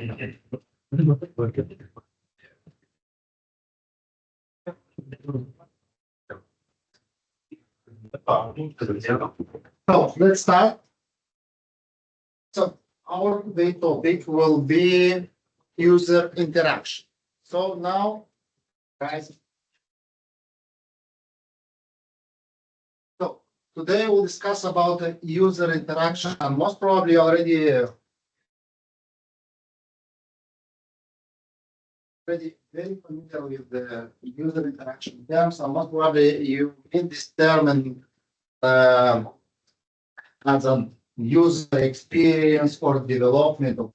So let's start. So our main topic will be user interaction. So now, guys, so today we'll discuss about the user interaction, and most probably already very familiar with the user interaction terms, and most probably you need this term and as a user experience or development of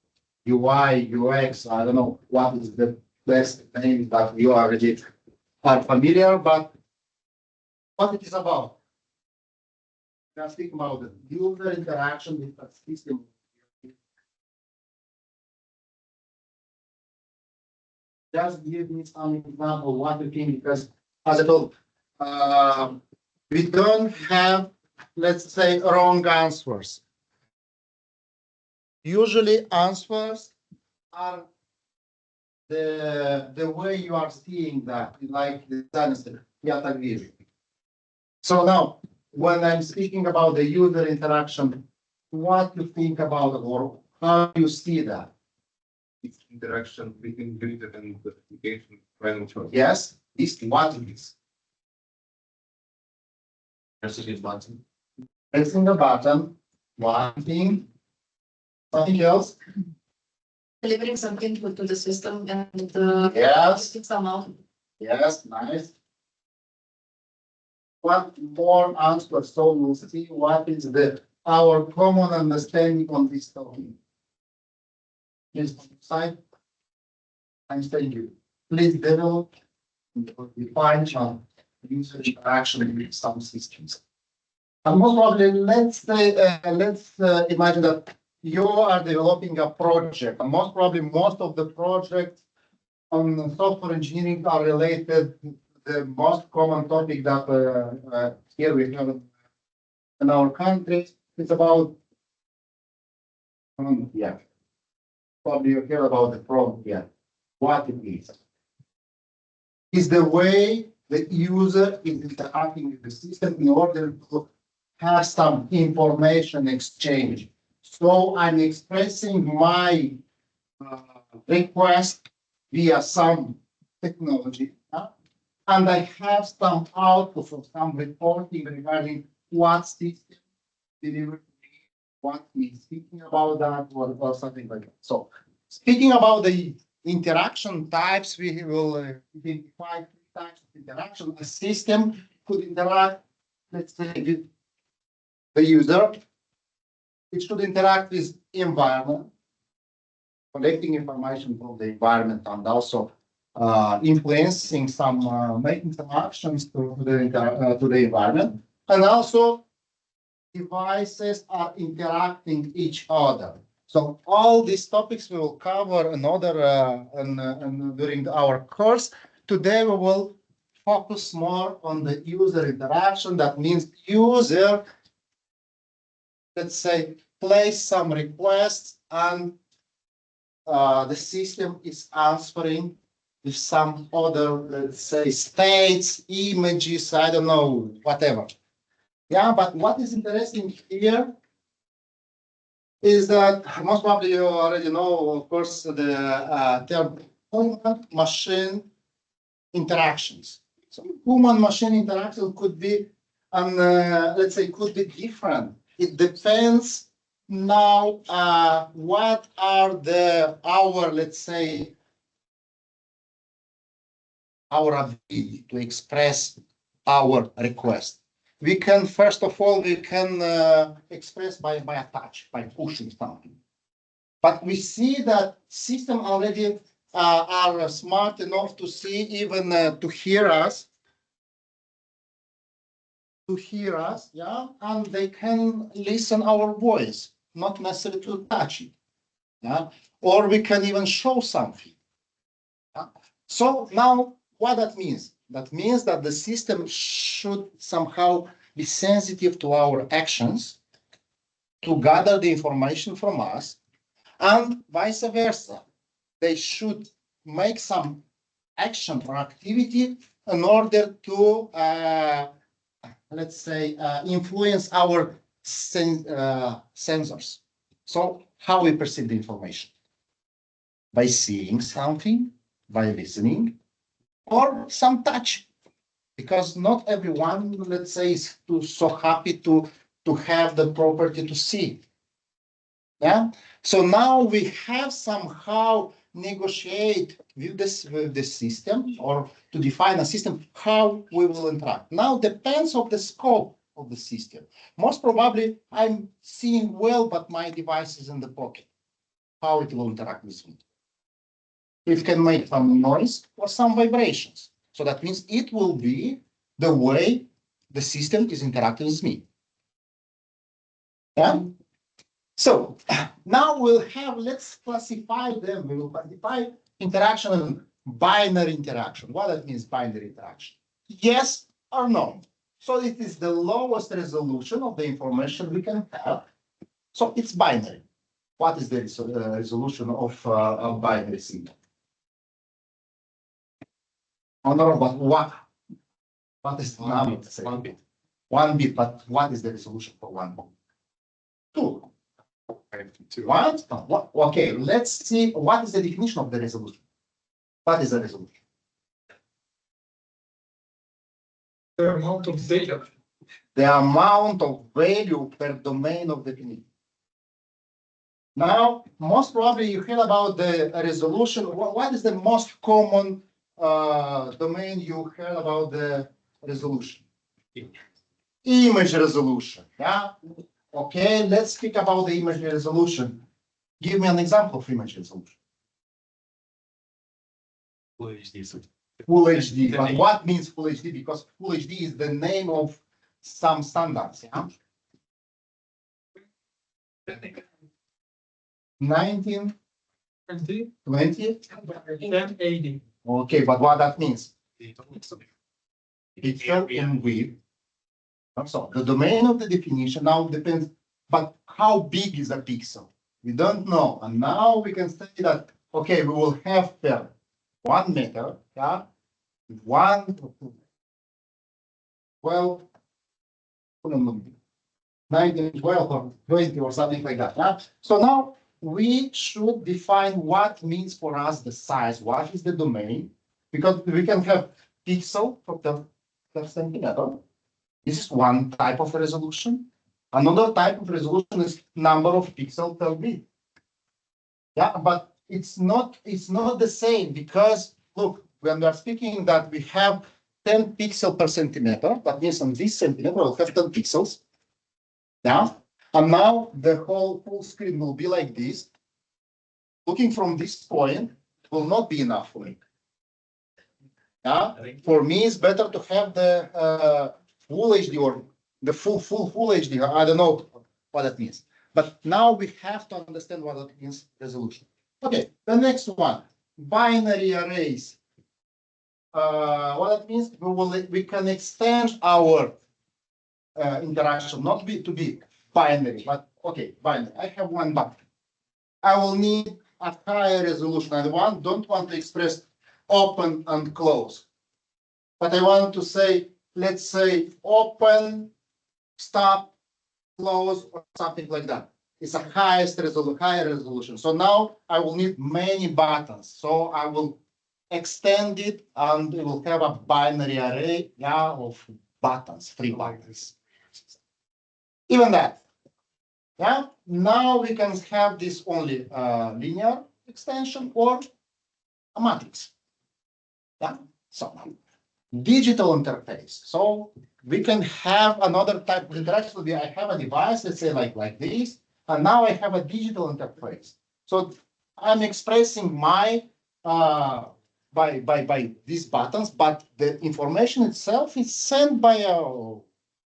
UI, UX. I don't know what is the best name that you already are familiar, but what it is about. Just think about it. User interaction with a system. Just give me some example what you think, because as I told, we don't have, let's say, wrong answers. Usually answers are the way you are seeing that, like the answer. So now, when I'm speaking about the user interaction, what you think about or how you see that? It's interaction between user and the application. Right? Yes, this what it is. Pressing a button. Pressing a button, one thing, something else. Delivering something to the system and Yes, somehow. yes, nice. What more answer? So we'll see what is the our common understanding on this topic. Please side. I'm saying you. Please develop or define some user interaction with some systems. And most probably, let's say, let's imagine that you are developing a project. And most probably, most of the projects on software engineering are related. The most common topic that here we have in our country is about, yeah, probably you hear about the problem, yeah, what it is the way the user is interacting with the system in order to have some information exchange. So I'm expressing my request via some technology. And I have some output of some reporting regarding what system delivered to me, what he's speaking about that, or something like that. So, speaking about the interaction types, we will identify 3 types of interaction. A system could interact, let's say, with the user. It should interact with environment, collecting information from the environment, and also influencing some, making some actions to the environment, and also devices are interacting each other. So all these topics we will cover another during our course. Today we will focus more on the user interaction. That means user, let's say, place some requests and the system is answering with some other, let's say, states, images, I don't know, whatever. Yeah, but what is interesting here is that most probably you already know, of course, the term human-machine interactions. So human-machine interaction could be, let's say, could be different. It depends now what are our, let's say, our ability to express our request. We can, first of all, we can express by a touch, by pushing something. But we see that system already are smart enough to see, even to hear us, yeah, and they can listen our voice, not necessarily to touch it, yeah, or we can even show something. Yeah? So now, what that means? That means that the system should somehow be sensitive to our actions, to gather the information from us, and vice versa. they should make some action or activity in order to, let's say, influence our sensors. So how we perceive the information? By seeing something, by listening, or some touch. Because not everyone, let's say, is so happy to have the property to see. Yeah. So now we have somehow negotiate with the system, or to define a system how we will interact. Now depends on the scope of the system. Most probably I'm seeing well, but my device is in the pocket. How it will interact with me? It can make some noise or some vibrations. So that means it will be the way the system is interacting with me. Yeah. So now we'll have, let's classify them. We will classify interaction and binary interaction. What that means, binary interaction? Yes or no. So it is the lowest resolution of the information we can have. So it's binary. What is the resolution of a binary signal? Oh, no, but what is the number? 1 bit. 1 bit, but what is the resolution for 1 bit? 2. 2. What? Okay, let's see what is the definition of the resolution. What is the resolution? The amount of data. The amount of value per domain of definition. Now, most probably you heard about the resolution. What is the most common domain you heard about the resolution? Image resolution. Yeah. Okay, let's speak about the image resolution. Give me an example of image resolution. Full HD. But what means Full HD? Because Full HD is the name of some standards. Yeah. 19, 20, 20. 1080. Okay, but what that means? Pixel in width. So the domain of the definition now depends, but how big is a pixel? We don't know. And now we can say that, okay, we will have per 1 meter, yeah, 12, 19, 12, or 20, or something like that. Yeah? So now we should define what means for us the size, what is the domain, because we can have pixel per centimeter. This is one type of resolution. Another type of resolution is number of pixels per bit. Yeah, but it's not the same, because look, when we are speaking that we have 10 pixels per centimeter, that means on this centimeter we'll have 10 pixels. Yeah, and now the whole full screen will be like this. Looking from this point will not be enough for me. Yeah, for me it's better to have the full HD or the full HD. I don't know what that means. But now we have to understand what that means, resolution. Okay, the next one, binary arrays. What that means, we can extend our interaction, not to be binary, but okay, binary. I have one button. I will need a higher resolution. I don't want to express open and close, but I want to say, let's say open, stop, close, or something like that. It's a higher resolution. So now I will need many buttons. So I will extend it, and it will have a binary array, yeah, of buttons, 3 buttons. Even that. Yeah. Now we can have this only linear extension or a matrix. Yeah. So digital interface. So we can have another type of interaction. I have a device, let's say like this, and now I have a digital interface. So I'm expressing my by these buttons, but the information itself is sent by a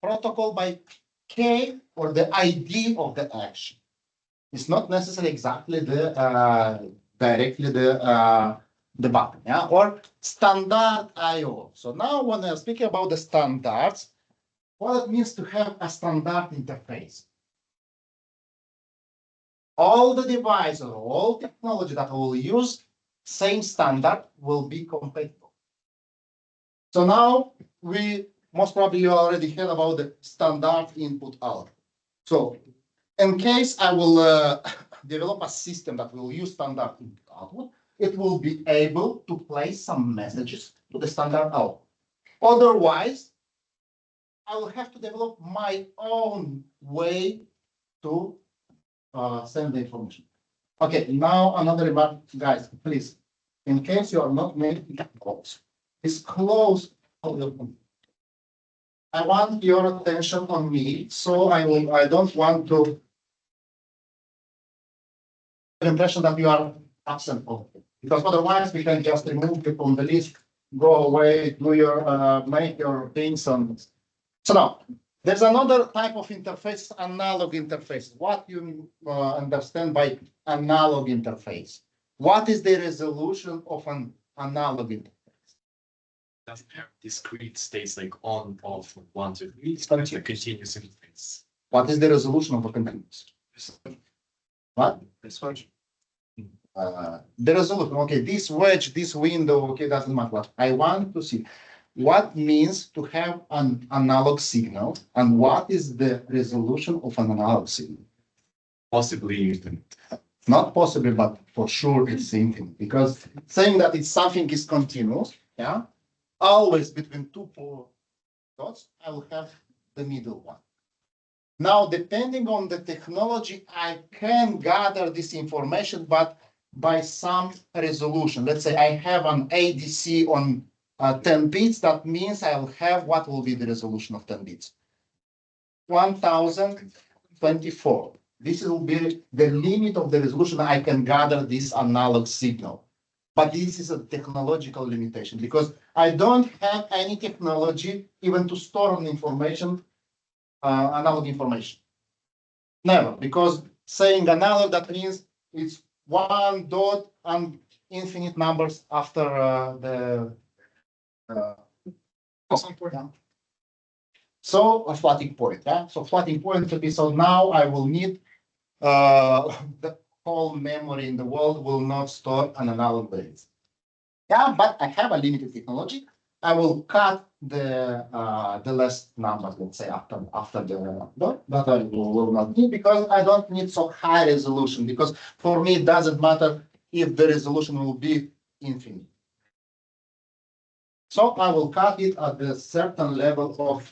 protocol by K, or the ID of the action. It's not necessarily exactly the directly the button, yeah, or standard I/O. So now when I speak about the standards, what it means to have a standard interface. All the devices, all technology that we will use same standard will be compatible. So now we most probably you already heard about the standard input output. So in case I will develop a system that will use standard input output, it will be able to place some messages to the standard output. Otherwise, I will have to develop my own way to send the information. Okay, now another remark, guys, please. In case you are not making calls, please close all your computer. I want your attention on me, so I don't want to impression that you are absent of it. Because otherwise we can just remove it from the list, go away, do your make your things on. So now there's another type of interface, analog interface. What you understand by analog interface? What is the resolution of an analog interface? Doesn't have discrete states like on, off, 1, 2, 3. It's not a continuous interface. What is the resolution of a continuous? What? This one. The resolution. Okay, this wedge, this window. Okay, doesn't matter. What I want to see what means to have an analog signal and what is the resolution of an analog signal. Possibly infinite. Not possible, but for sure it's infinite, because saying that it's something is continuous, yeah, always between two dots, I will have the middle one. Now, depending on the technology, I can gather this information, but by some resolution. Let's say I have an ADC on 10 bits. That means I'll have what will be the resolution of 10 bits? 1024. This will be the limit of the resolution I can gather this analog signal. But this is a technological limitation because I don't have any technology even to store an information, analog information. Never, because saying analog, that means it's one dot and infinite numbers after the. Yeah. So a floating point, yeah. So floating point will be, so now I will need the whole memory in the world will not store an analog base. Yeah, but I have a limited technology. I will cut the last number, let's say after the dot, that I will not need because I don't need so high resolution, because for me it doesn't matter if the resolution will be infinite. So I will cut it at a certain level of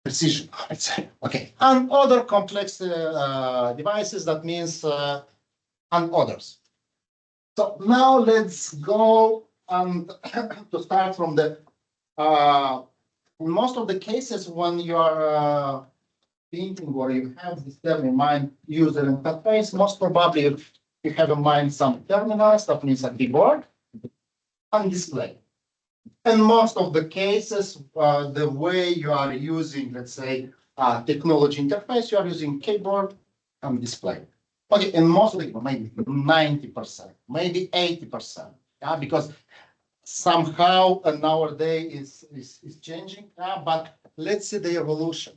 precision, let's say. Okay, and other complex devices, that means and others. So now let's go and to start from the in most of the cases when you are thinking or you have this term in mind, user interface, most probably you have in mind some terminals, that means a keyboard and display. In most of the cases, the way you are using, let's say, technology interface, you are using keyboard and display. Okay, in most of the maybe 90%, maybe 80%, yeah, because somehow nowadays is changing, but let's see the evolution.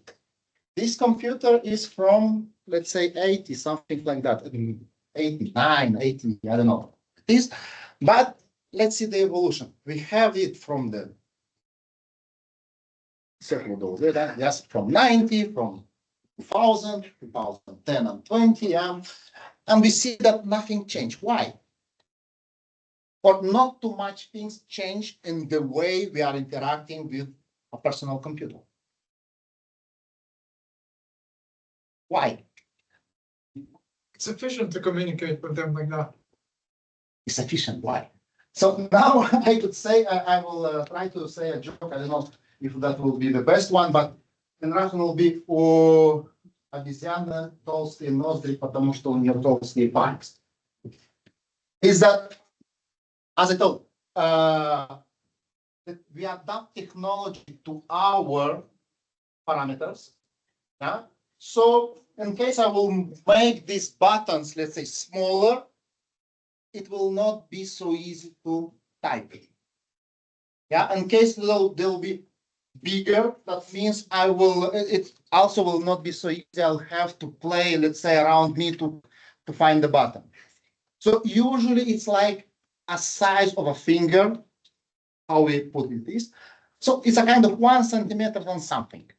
This computer is from, let's say, 80, something like that, 89, 80, I don't know. This, but let's see the evolution. We have it from the yes, from 90, from 2000, 2010 and 20, and we see that nothing changed. Why? Or not too much things change in the way we are interacting with a personal computer. Why? It's efficient to communicate with them like that. It's efficient. Why? So now I could say, I will try to say a joke. I don't know if that will be the best one, but in Russian will be "у обезьяны толстые ноздри, потому что у нее толстые пальцы." Is that, as I told, that we adapt technology to our parameters. Yeah. So in case I will make these buttons, let's say, smaller, it will not be so easy to type. Yeah, in case they'll be bigger, that means it also will not be so easy. I'll have to play, let's say, around me to find the button. So usually it's like a size of a finger, how we put it is. So it's a kind of 1 centimeter on something.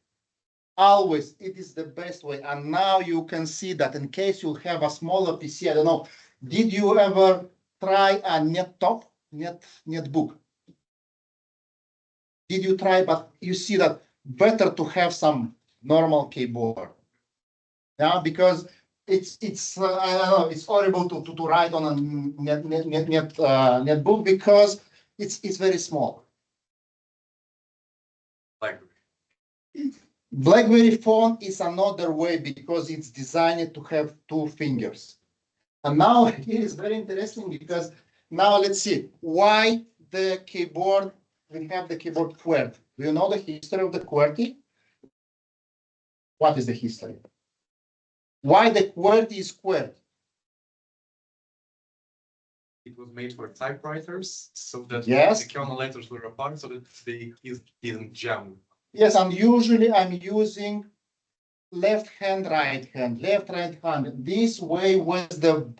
Always, it is the best way. And now you can see that in case you have a smaller PC, I don't know, did you ever try a netbook? Did you try, but you see that better to have some normal keyboard. Yeah, because it's I don't know, it's horrible to write on a netbook because it's very small. Library. BlackBerry phone is another way because it's designed to have 2 fingers. And now it is very interesting because now let's see why the keyboard, we have the keyboard QWERTY. Do you know the history of the QWERTY? What is the history? Why the QWERTY is QWERTY? It was made for typewriters so that Yes. the kernel letters were apart so that they didn't jam. Yes, and usually I'm using left hand, right hand, left, right hand. This way was the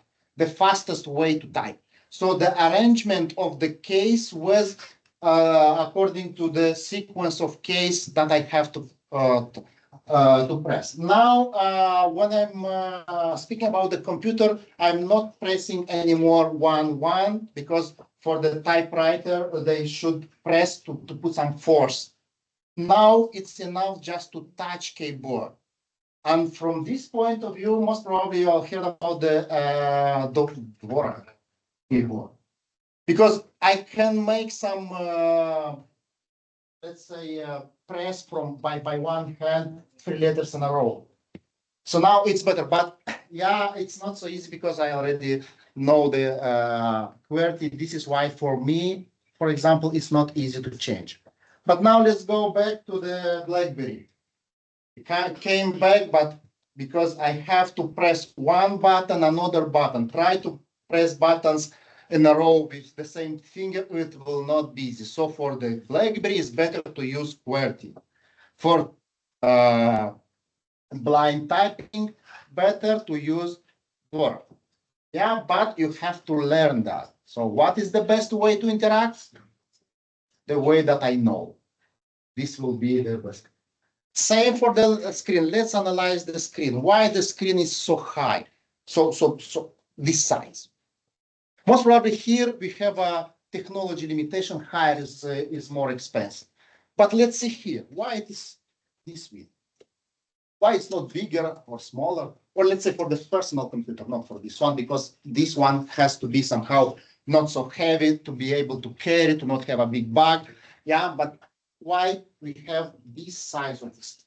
fastest way to type. So the arrangement of the case was according to the sequence of case that I have to press. Now, when I'm speaking about the computer, I'm not pressing anymore 1, because for the typewriter, they should press to put some force. Now it's enough just to touch keyboard. And from this point of view, most probably you'll hear about the Dvorak keyboard. Because I can make some, let's say, press from by 1 hand, 3 letters in a row. So now it's better, but yeah, it's not so easy because I already know the QWERTY. This is why for me, for example, it's not easy to change. But now let's go back to the BlackBerry. It came back, but because I have to press one button, another button, try to press buttons in a row with the same finger, it will not be easy. So for the BlackBerry, it's better to use QWERTY. For blind typing, better to use Word. Yeah, but you have to learn that. So what is the best way to interact? The way that I know. This will be the best. Same for the screen. Let's analyze the screen. Why the screen is so high? So this size. Most probably here we have a technology limitation. Higher is more expensive. But let's see here. Why it is this width? Why it's not bigger or smaller? Or let's say for the personal computer, not for this one, because this one has to be somehow not so heavy to be able to carry, to not have a big bag. Yeah, but why we have this size of this?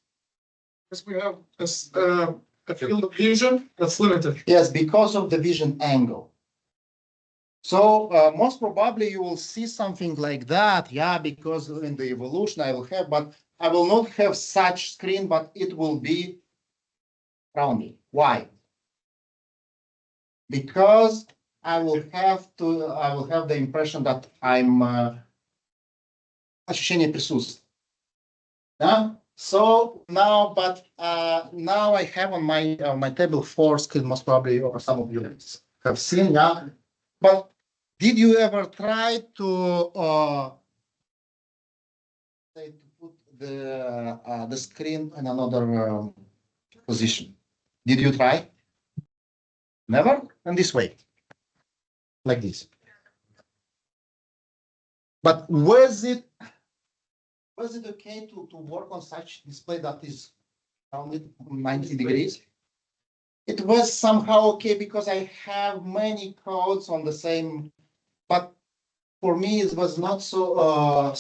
Because we have a field of vision that's limited. Yes, because of the vision angle. So most probably you will see something like that, yeah, because in the evolution I will have, but I will not have such screen, but it will be rounded. Why? Because I will have the impression that I'm ощущение присутствия. Yeah? So now, but now I have on my table 4 screen, most probably, or some of you have seen, yeah. But did you ever try to put the screen in another position? Did you try? Never? And this way, like this. But was it okay to work on such display that is rounded 90 degrees? It was somehow okay because I have many codes on the same, but for me it was not so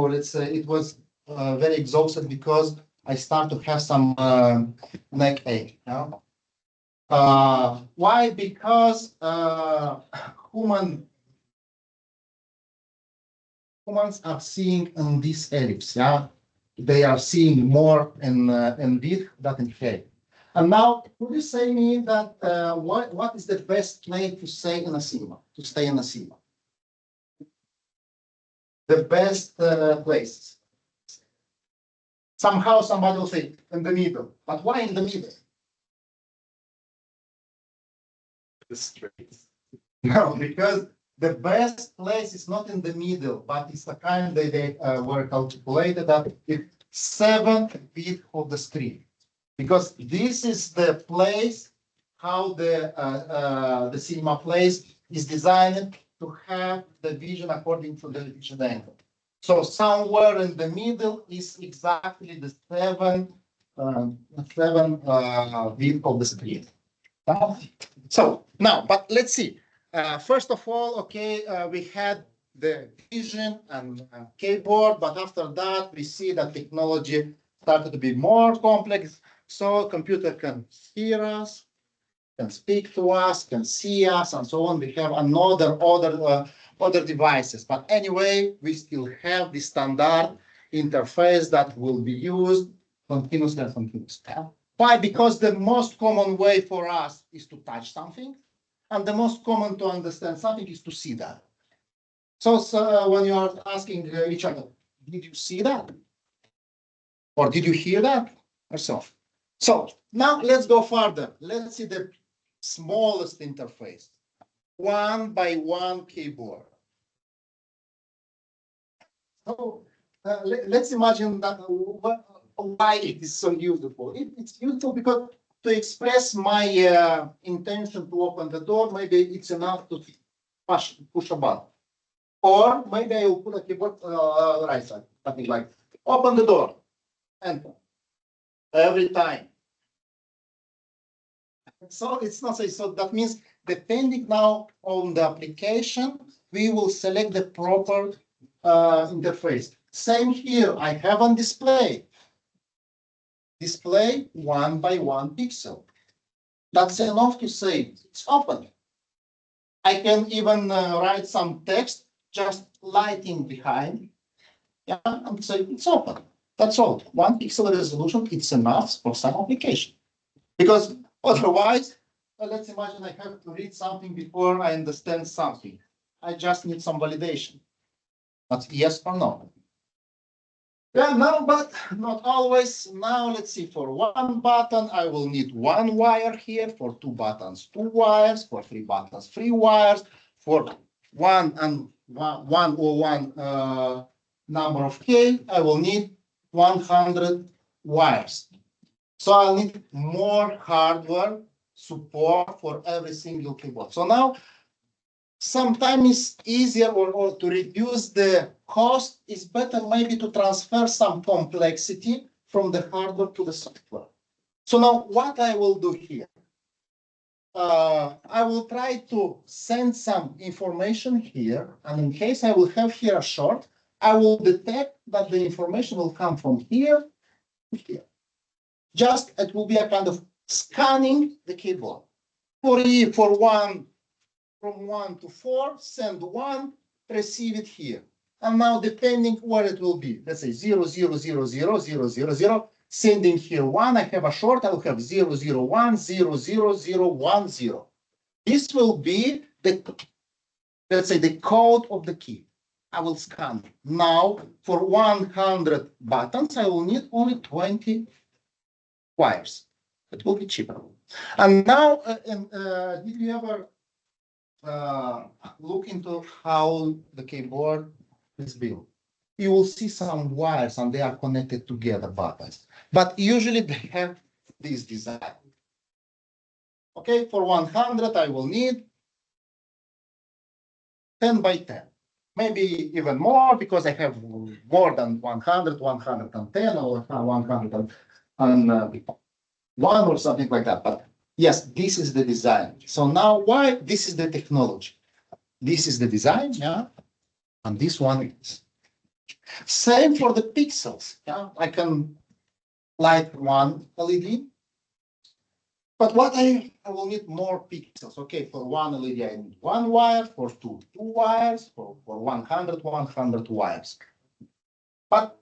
let's say it was very exhausted because I start to have some neck ache. You know? Why? Because humans are seeing in this ellipse. Yeah, they are seeing more in width than in height. And now, could you say me that what is the best place to stay in a cinema? To stay in a cinema, the best place. Somehow somebody will say in the middle, but why in the middle? The straight. No, because the best place is not in the middle, but it's the kind that they were calculated that it's 7 feet of the screen. Because this is the place how the cinema place is designed to have the vision according to the vision angle. So somewhere in the middle is exactly the 7 feet of the screen. So now, but let's see. First of all, okay, we had the vision and keyboard, but after that, we see that technology started to be more complex. So computer can hear us, can speak to us, can see us, and so on. We have other devices. But anyway, we still have the standard interface that will be used continuously and continuously. Why? Because the most common way for us is to touch something, and the most common to understand something is to see that. So when you are asking each other, did you see that? Or did you hear that? Or so. So now let's go further. Let's see the smallest interface, 1x1 keyboard. So let's imagine that why it is so useful. It's useful because to express my intention to open the door, maybe it's enough to push a button. Or maybe I will put a keyboard right side, something like open the door, enter. Every time. So it's not so that means depending now on the application, we will select the proper interface. Same here, I have on display 1x1 pixel. That's enough to say it's open. I can even write some text, just lighting behind, yeah, and say it's open. That's all. 1 pixel resolution, it's enough for some application. Because otherwise, let's imagine I have to read something before I understand something. I just need some validation. That's yes or no. Yeah, no, but not always. Now let's see, for one button, I will need one wire here, for two buttons, two wires, for three buttons, three wires, for one number of K, I will need 100 wires. So I'll need more hardware support for every single keyboard. So now sometimes it's easier or to reduce the cost is better maybe to transfer some complexity from the hardware to the software. So now what I will do here, I will try to send some information here, and in case I will have here a short, I will detect that the information will come from here to here. Just it will be a kind of scanning the keyboard. For one, from 1 to 4, send 1, receive it here. And now depending where it will be, let's say 0, 0, 0, 0, 0, 0, 0, sending here 1, I have a short, I will have 0, 0, 1, 0, 0, 0, 1, 0. This will be the, let's say, the code of the key. I will scan. Now, for 100 buttons, I will need only 20 wires. It will be cheaper. And now, did you ever look into how the keyboard is built? You will see some wires and they are connected together, buttons. But usually they have this design. Okay, for 100, I will need 10 by 10. Maybe even more because I have more than 100, 110, or 101 or something like that. But yes, this is the design. So now why? This is the technology. This is the design, yeah, and this one is. Same for the pixels, yeah. I can light one LED, but what I will need more pixels. Okay, for one LED, I need one wire, for two wires, for 100 wires. But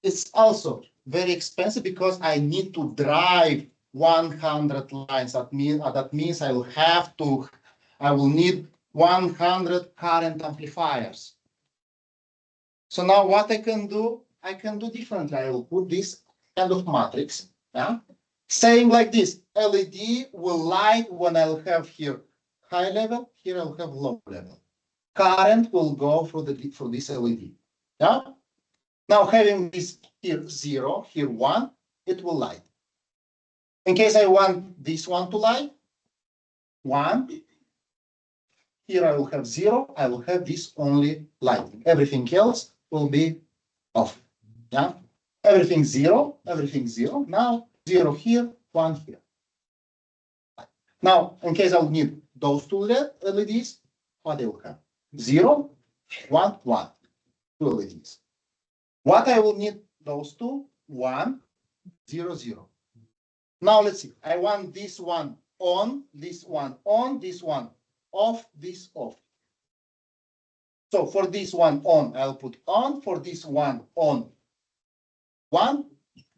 it's also very expensive because I need to drive 100 lines. That means I will need 100 current amplifiers. So now what I can do differently. I will put this kind of matrix, yeah, saying like this: LED will light when I'll have here high level, here I'll have low level. Current will go through this LED. Yeah. Now having this here 0, here 1, it will light. In case I want this one to light, 1. Here I will have 0. I will have this only lighting. Everything else will be off. Yeah. Everything 0. Everything 0. Now 0 here, 1 here. Now, in case I'll need those two LEDs, what they will have? 0, 1, 1. Two LEDs. What I will need those two? 1, 0, 0. Now let's see. I want this one on, this one on, this one off, this off. So for this one on, I'll put on. For this one on, 1,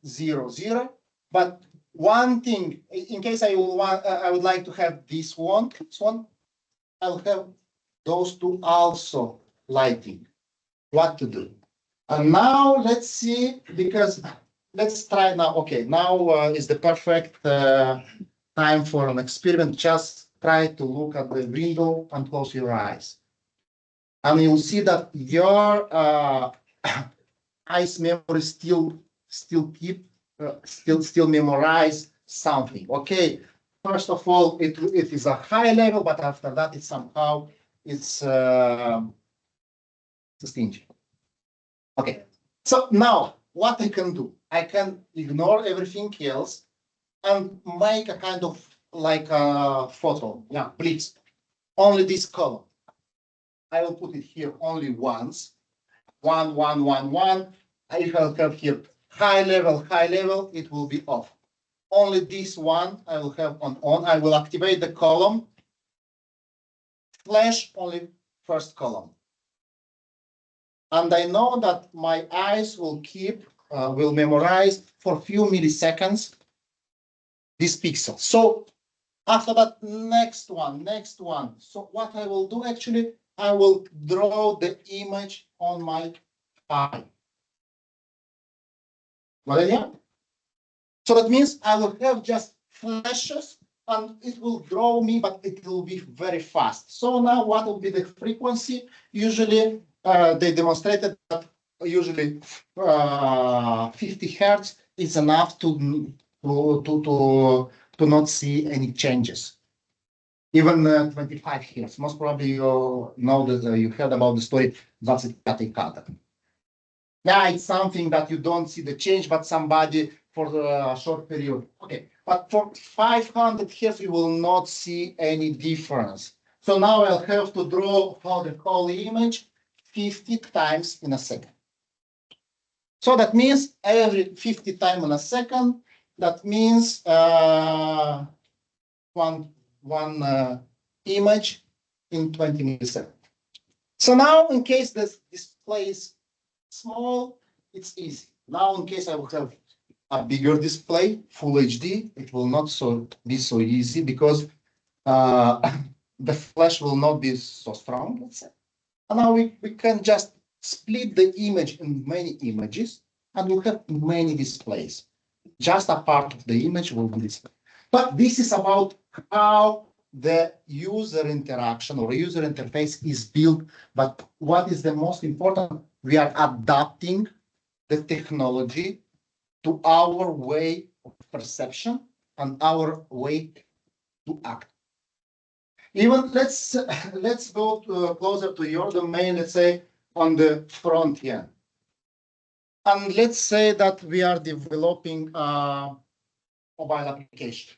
0, 0. But one thing, in case I would like to have this one, I'll have those two also lighting. What to do? And now let's see, because let's try now. Okay, now is the perfect time for an experiment. Just try to look at the window and close your eyes. And you'll see that your eyes memory still memorize something. Okay, first of all, it is a high level, but after that, it somehow it's stingy. Okay, so now what I can do, I can ignore everything else and make a kind of like a photo, yeah, blitz. Only this column. I will put it here only once. 1, 1, 1, 1. I will have here high level, it will be off. Only this one I will have on. I will activate the column. Flash only first column. And I know that my eyes will memorize for a few milliseconds this pixel. So after that, next one. So what I will do actually, I will draw the image on my eye. Got it here? So that means I will have just flashes and it will draw me, but it will be very fast. So now what will be the frequency? Usually they demonstrated that usually 50 hertz is enough to not see any changes. Even 25 hertz. Most probably you know that you heard about the story. That's it. Yeah, it's something that you don't see the change, but somebody for a short period. Okay, but for 500 hertz, you will not see any difference. So now I'll have to draw the whole image 50 times in a second. So that means every 50 times in a second, that means one image in 20 milliseconds. So now in case this display is small, it's easy. Now in case I will have a bigger display, full HD, it will not be so easy because the flash will not be so strong, let's say. And now we can just split the image in many images and we'll have many displays. Just a part of the image will be displayed. But this is about how the user interaction or user interface is built. But what is the most important? We are adapting the technology to our way of perception and our way to act. Even let's go closer to your domain, let's say on the front end. And let's say that we are developing a mobile application.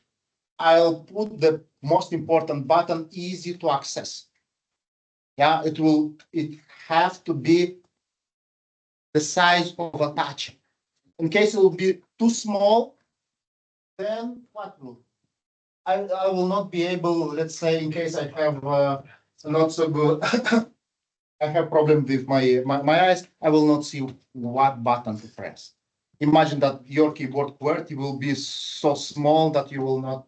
I'll put the most important button easy to access. Yeah, it has to be the size of a touch. In case it will be too small, then what will? I will not be able, let's say, in case I have not so good, I have problem with my eyes, I will not see what button to press. Imagine that your keyboard QWERTY will be so small that you will not,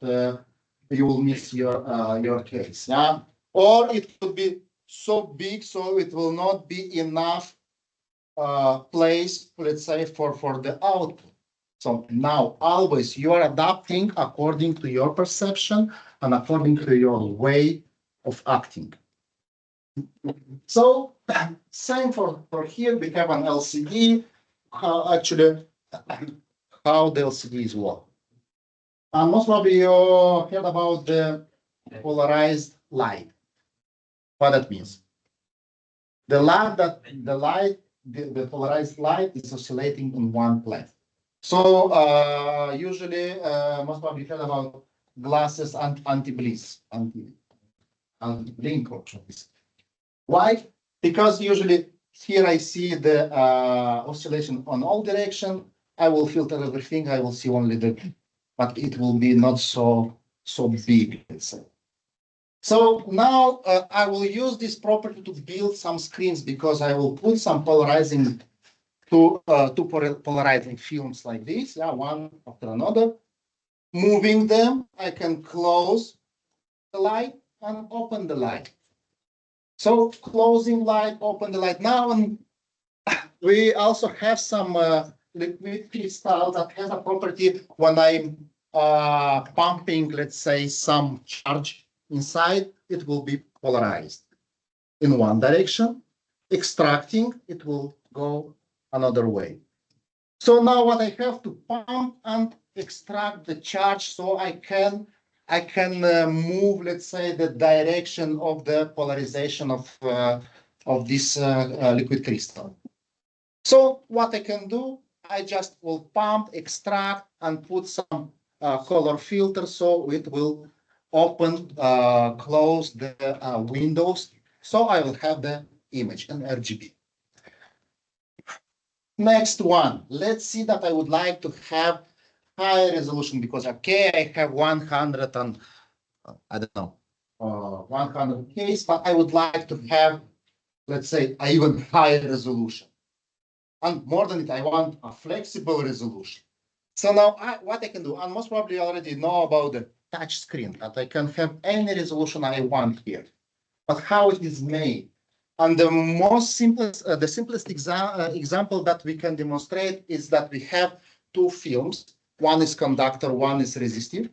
you will miss your case. Yeah, or it could be so big so it will not be enough place, let's say, for the output. So now always you are adapting according to your perception and according to your way of acting. So same for here, we have an LCD, actually how the LCDs work. And most probably you heard about the polarized light. What that means? The polarized light is oscillating in one plane. So usually most probably heard about glasses and anti-blink options. Why? Because usually here I see the oscillation on all direction. I will filter everything. I will see only but it will be not so big, let's say. So now I will use this property to build some screens because I will put some polarizing two polarizing films like this, one after another. Moving them, I can close the light and open the light. So closing light, open the light. Now we also have some liquid crystal that has a property when I'm pumping, let's say, some charge inside, it will be polarized in one direction. Extracting, it will go another way. So now what I have to pump and extract the charge so I can move, let's say, the direction of the polarization of this liquid crystal. So what I can do, I just will pump, extract, and put some color filter so it will open, close the windows. So I will have the image in RGB. Next one, let's see that I would like to have high resolution because, okay, I have 100 and I don't know, 100 case, but I would like to have, let's say, an even higher resolution. And more than it, I want a flexible resolution. So now what I can do, and most probably you already know about the touch screen, that I can have any resolution I want here. But how it is made? And the simplest example that we can demonstrate is that we have two films. One is conductor, one is resistive.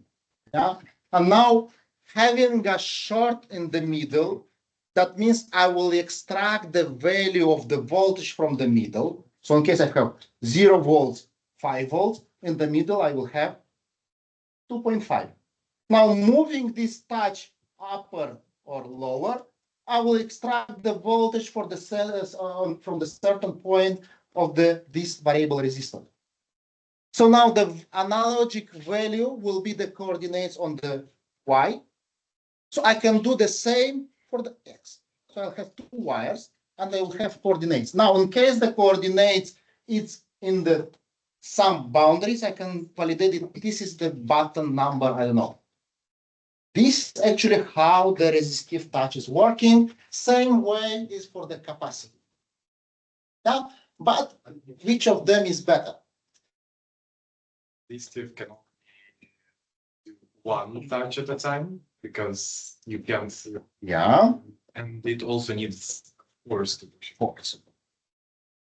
Yeah. And now having a short in the middle, that means I will extract the value of the voltage from the middle. So in case I have 0 volts, 5 volts, in the middle I will have 2.5. Now moving this touch upper or lower, I will extract the voltage for the cells from the certain point of this variable resistor. So now the analogic value will be the coordinates on the y. So I can do the same for the x. So I'll have two wires and they will have coordinates. Now, in case the coordinates is in the some boundaries, I can validate it. This is the button number, I don't know. This is actually how the resistive touch is working. Same way is for the capacity. Yeah, but which of them is better? These two can only do one touch at a time because you can't. Yeah. And it also needs force to push. Force.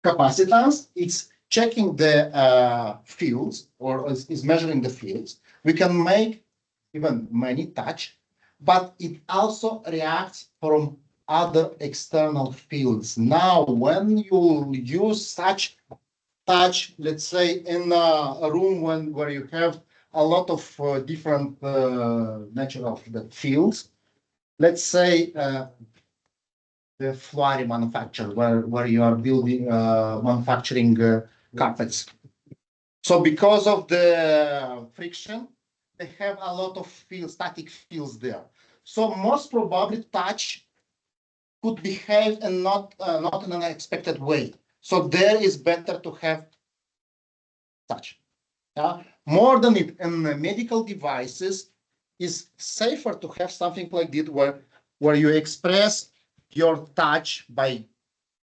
Capacitance, it's checking the fields or is measuring the fields. We can make even many touch, but it also reacts from other external fields. Now, when you use such touch, let's say in a room where you have a lot of different nature of the fields, let's say the flooring manufacturer where you are building manufacturing carpets. So because of the friction, they have a lot of fields, static fields there. So most probably touch could behave and not in an unexpected way. So there is better to have touch. More than it, in medical devices, is safer to have something like this where you express your touch by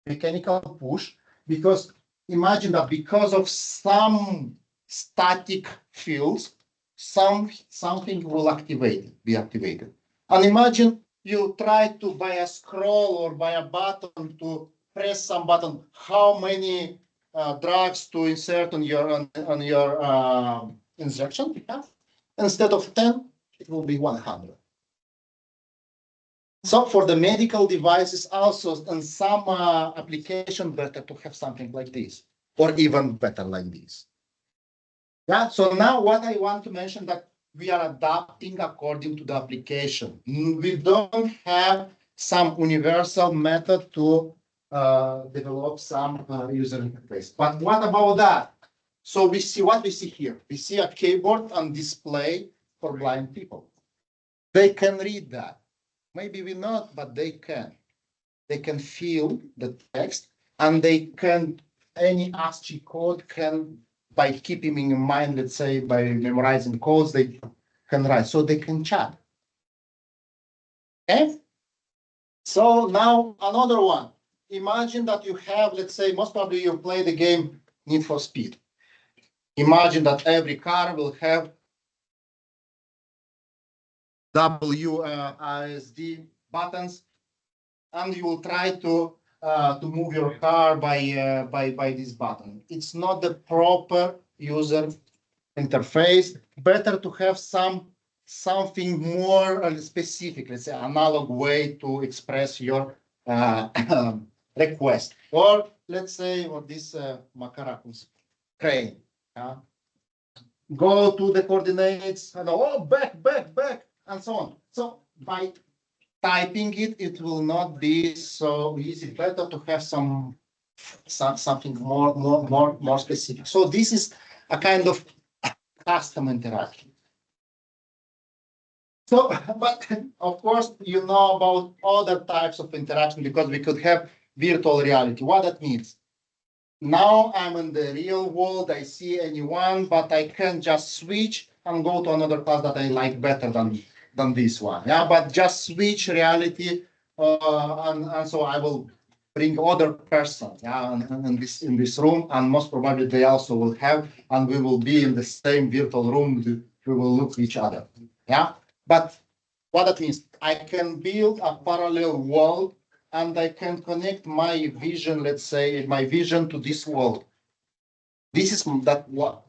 mechanical push, because imagine that because of some static fields, something will be activated. And imagine you try to by a scroll or by a button to press some button, how many drugs to insert on your injection. Yeah? Instead of 10, it will be 100. So for the medical devices also, and some application, better to have something like this, or even better like this. Yeah, so now what I want to mention that we are adapting according to the application. We don't have some universal method to develop some user interface. But what about that? So we see what we see here. We see a keyboard and display for blind people. They can read that. Maybe we not, but they can. They can feel the text and they can, any ASCII code can, by keeping in mind, let's say by memorizing codes, they can write, so they can chat. Okay? So now another one. Imagine that you have, let's say, most probably you play the game Need for Speed. Imagine that every car will have WASD buttons, and you will try to move your car by this button. It's not the proper user interface. Better to have something more specific, let's say analog way to express your request. Or let's say, or this Macaracus crane. Go to the coordinates and oh, back, and so on. So by typing it, it will not be so easy. Better to have something more specific. So this is a kind of custom interaction. So, but of course, you know about other types of interaction because we could have virtual reality. What that means? Now I'm in the real world, I see anyone, but I can just switch and go to another class that I like better than this one. Yeah, but just switch reality, and so I will bring other person, yeah, in this room, and most probably they also will have, and we will be in the same virtual room. We will look each other. Yeah, but what that means? I can build a parallel world and I can connect my vision, let's say, my vision to this world. This is that what.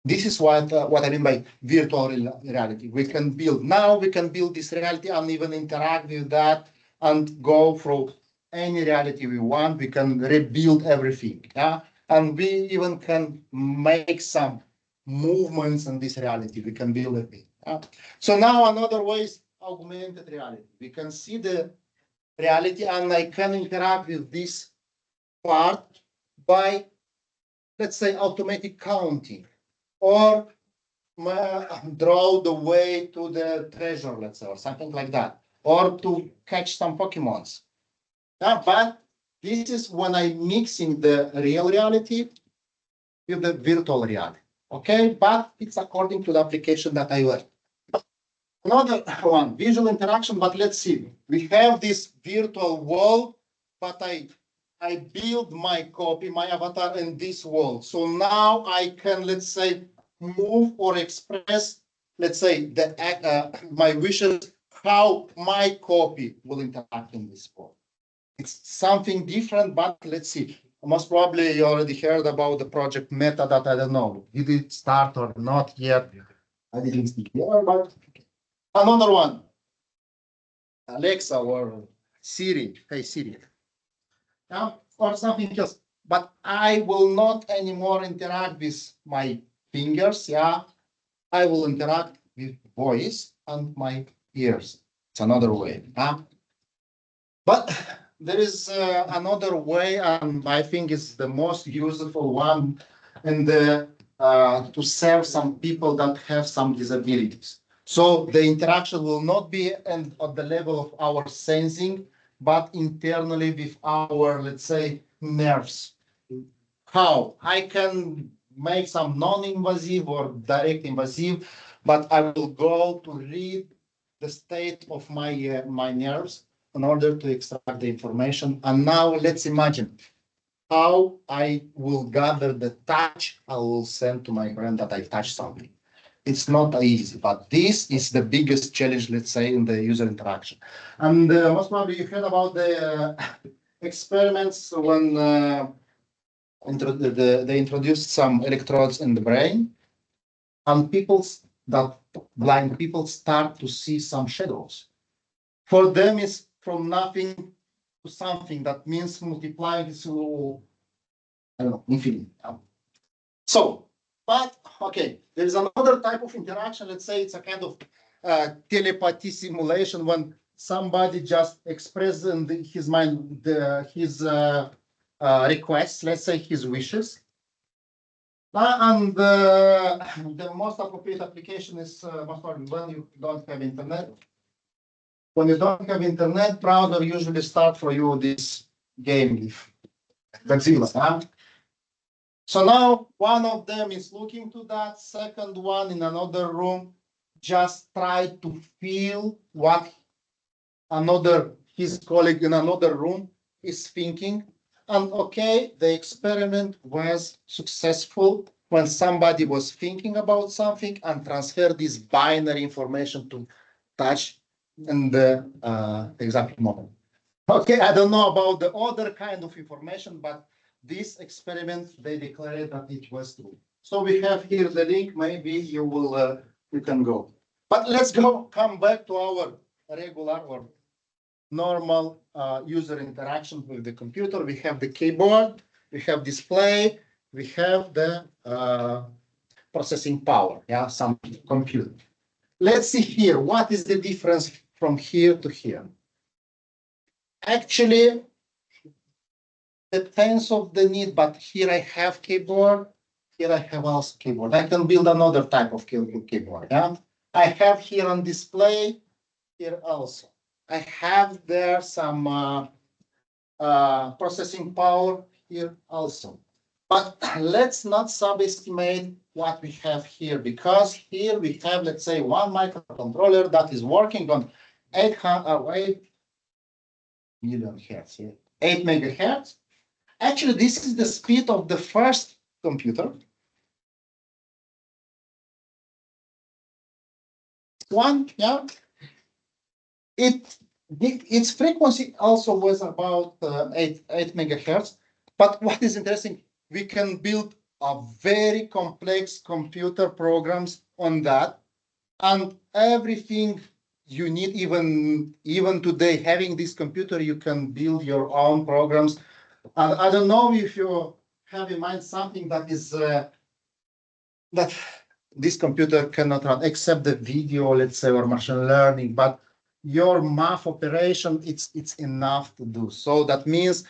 This is what I mean by virtual reality. We can build now. We can build this reality and even interact with that and go through any reality we want. We can rebuild everything. Yeah, and we even can make some movements in this reality. We can build it. Yeah? So now another way is augmented reality. We can see the reality and I can interact with this part by, let's say, automatic counting or draw the way to the treasure, let's say, or something like that, or to catch some Pokemons. Yeah, but this is when I'm mixing the real reality with the virtual reality. Okay, but it's according to the application that I work. Another one, visual interaction, but let's see. We have this virtual world, but I build my copy, my avatar in this world. So now I can, let's say, move or express, let's say, my wishes, how my copy will interact in this world. It's something different, but let's see. Most probably you already heard about the project Meta that I don't know. Did it start or not yet? I didn't speak more, but another one, Alexa or Siri. Hey Siri. Yeah, or something else. But I will not anymore interact with my fingers. Yeah, I will interact with voice and my ears. It's another way. But there is another way, and I think is the most useful one, and to serve some people that have some disabilities. So the interaction will not be at the level of our sensing, but internally with our, let's say, nerves. How? I can make some non-invasive or direct invasive, but I will go to read the state of my nerves in order to extract the information. And now let's imagine how I will gather the touch I will send to my friend that I touched something. It's not easy, but this is the biggest challenge, let's say, in the user interaction. And most probably you heard about the experiments when they introduced some electrodes in the brain, and people that blind people start to see some shadows. For them, it's from nothing to something. That means multiplying to, I don't know, infinity. So, but okay, there is another type of interaction. Let's say it's a kind of telepathy simulation when somebody just expresses in his mind his requests, let's say his wishes. And the most appropriate application is most probably when you don't have internet. When you don't have internet, browser usually start for you this game with Godzilla. Huh? So now one of them is looking to that, second one in another room just try to feel what his colleague in another room is thinking. And okay, the experiment was successful when somebody was thinking about something and transfer this binary information to touch in the exact moment. Okay, I don't know about the other kind of information, but this experiment, they declared that it was true. So we have here the link, maybe you can go. But let's come back to our regular or normal user interaction with the computer. We have the keyboard, we have display, we have the processing power, yeah, some compute. Let's see here, what is the difference from here to here? Actually, depends of the need, but here I have keyboard, here I have also keyboard. I can build another type of keyboard, yeah? I have here on display, here also. I have there some processing power here also. But let's not subestimate what we have here, because here we have, let's say, one microcontroller that is working on 8 million hertz here, 8 megahertz. Actually, this is the speed of the first computer. One, yeah. Its frequency also was about 8 megahertz. But what is interesting, we can build a very complex computer programs on that, and everything you need, even today, having this computer, you can build your own programs. And I don't know if you have in mind something that is that this computer cannot run, except the video, let's say, or machine learning, but your math operation, it's enough to do. So that means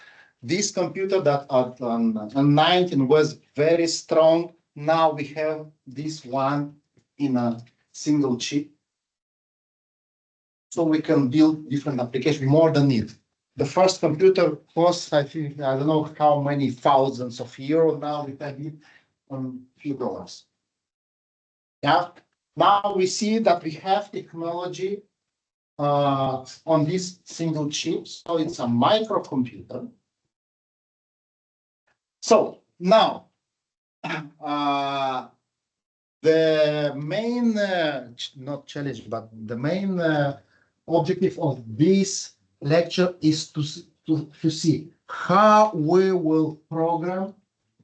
this computer that on 19 was very strong. Now we have this one in a single chip. So we can build different applications more than it. The first computer cost, I think, I don't know how many thousands of euros. Now we have it on a few dollars. Yeah. Now we see that we have technology on this single chip. So it's a microcomputer. So now the main, not challenge, but the main objective of this lecture is to see how we will program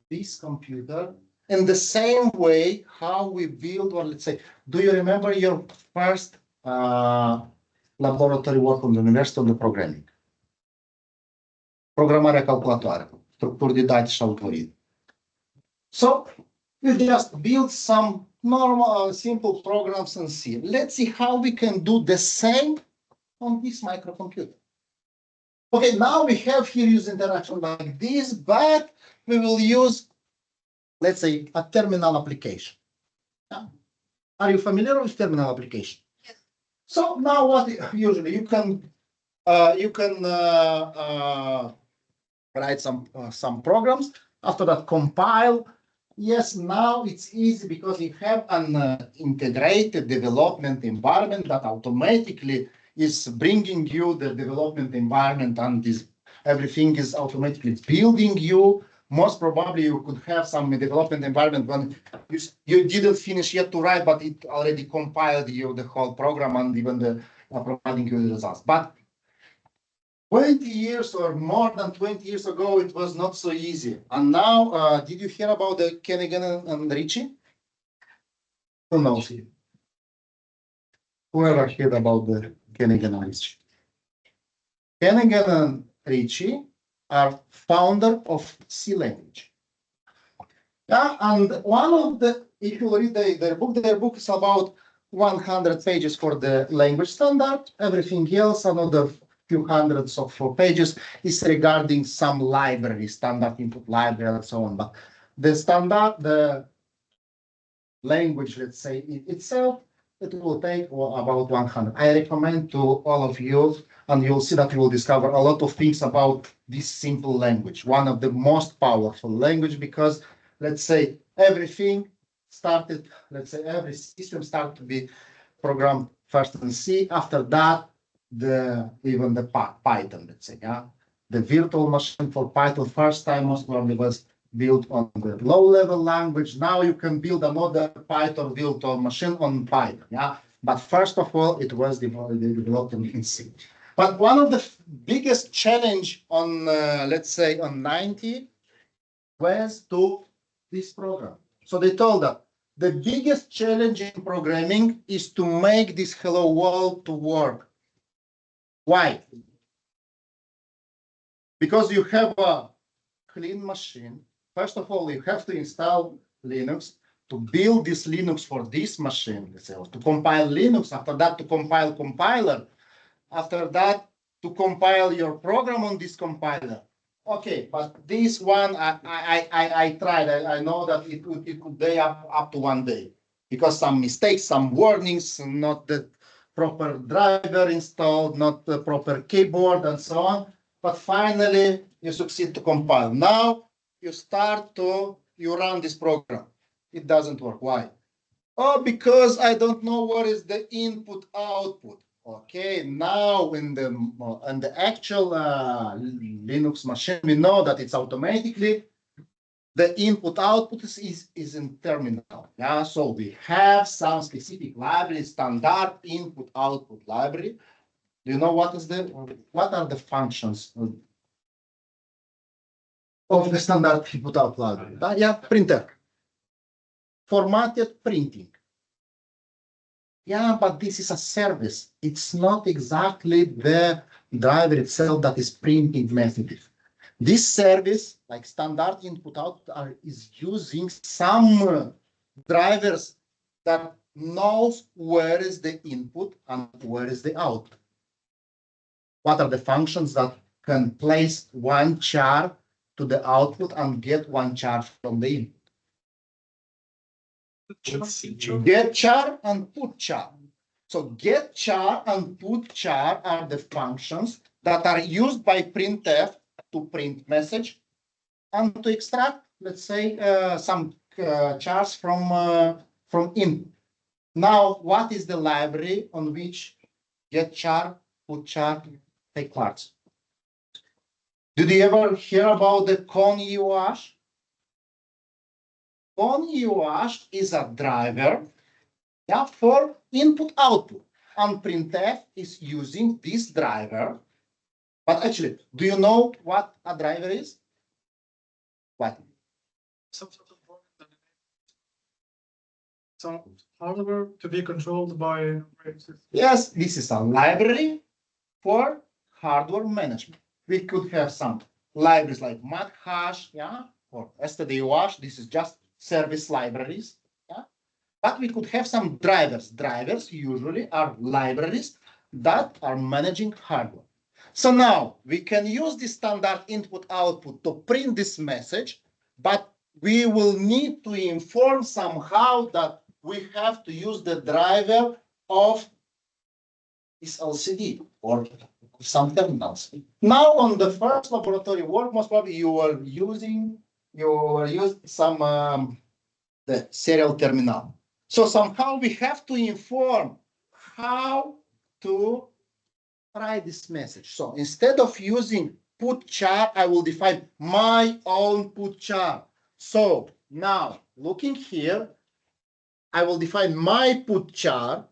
this computer in the same way how we build, or let's say, do you remember your first laboratory work on the university on the programming? Programarea calculatoare, structuri didactice, algoritmi. So we just build some normal, simple programs and see. Let's see how we can do the same on this microcomputer. Okay, now we have here use interaction like this, but we will use, let's say, a terminal application. Yeah. Are you familiar with terminal application? Yes. So now what usually you can write some programs. After that, compile. Yes, now it's easy because you have an integrated development environment that automatically is bringing you the development environment, and everything is automatically building you. Most probably you could have some development environment when you didn't finish yet to write, but it already compiled you the whole program and even providing you the results. But 20 years or more than 20 years ago, it was not so easy. And now, did you hear about the Kennigan and Ritchie? Who knows it? whoever heard about the Kennigan and Ritchie. Kennigan and Ritchie are founder of C language. Yeah, and one of the, if you read their book is about 100 pages for the language standard. Everything else, another few hundreds of pages, is regarding some library, standard input library, and so on. But the standard, the language, let's say, itself, it will take about 100. I recommend to all of you, and you'll see that you will discover a lot of things about this simple language, one of the most powerful language, because let's say everything started, let's say every system started to be programmed first in C. After that, even the Python, let's say, yeah. The virtual machine for Python first time most probably was built on the low-level language. Now you can build another Python virtual machine on Python, yeah. But first of all, it was developed in C. But one of the biggest challenge on, let's say, on 90 was to this program. So they told us the biggest challenge in programming is to make this hello world to work. Why? Because you have a clean machine. First of all, you have to install Linux to build this Linux for this machine, let's say, to compile Linux, after that to compile compiler, after that to compile your program on this compiler. Okay, but this one I tried. I know that it could day up to 1 day because some mistakes, some warnings, not the proper driver installed, not the proper keyboard, and so on. But finally, you succeed to compile. Now you run this program. It doesn't work. Why? Oh, because I don't know what is the input output. Okay, now in the actual Linux machine, we know that it's automatically the input output is in terminal. Yeah, so we have some specific library, standard input output library. Do you know what are the functions of the standard input output library? Yeah, printer, formatted printing. Yeah, but this is a service. It's not exactly the driver itself that is printing messages. This service, like standard input output, is using some drivers that knows where is the input and where is the output. What are the functions that can place one char to the output and get one char from the input? Get char and put char. So get char and put char are the functions that are used by printf to print message and to extract, let's say, some chars from input. Now, what is the library on which get char, put char take parts? Did you ever hear about the conUASH? conUASH is a driver, yeah, for input output, and printf is using this driver. But actually, do you know what a driver is? What? Some sort of hardware to be controlled by. Yes, this is a library for hardware management. We could have some libraries like mathash, yeah, or stduash. This is just service libraries, yeah. But we could have some drivers. Drivers usually are libraries that are managing hardware. So now we can use the standard input output to print this message, but we will need to inform somehow that we have to use the driver of this LCD or some terminals. Now on the first laboratory work, most probably you were using some the serial terminal. So somehow we have to inform how to write this message. So instead of using put char, I will define my own put char. So now looking here, I will define my put char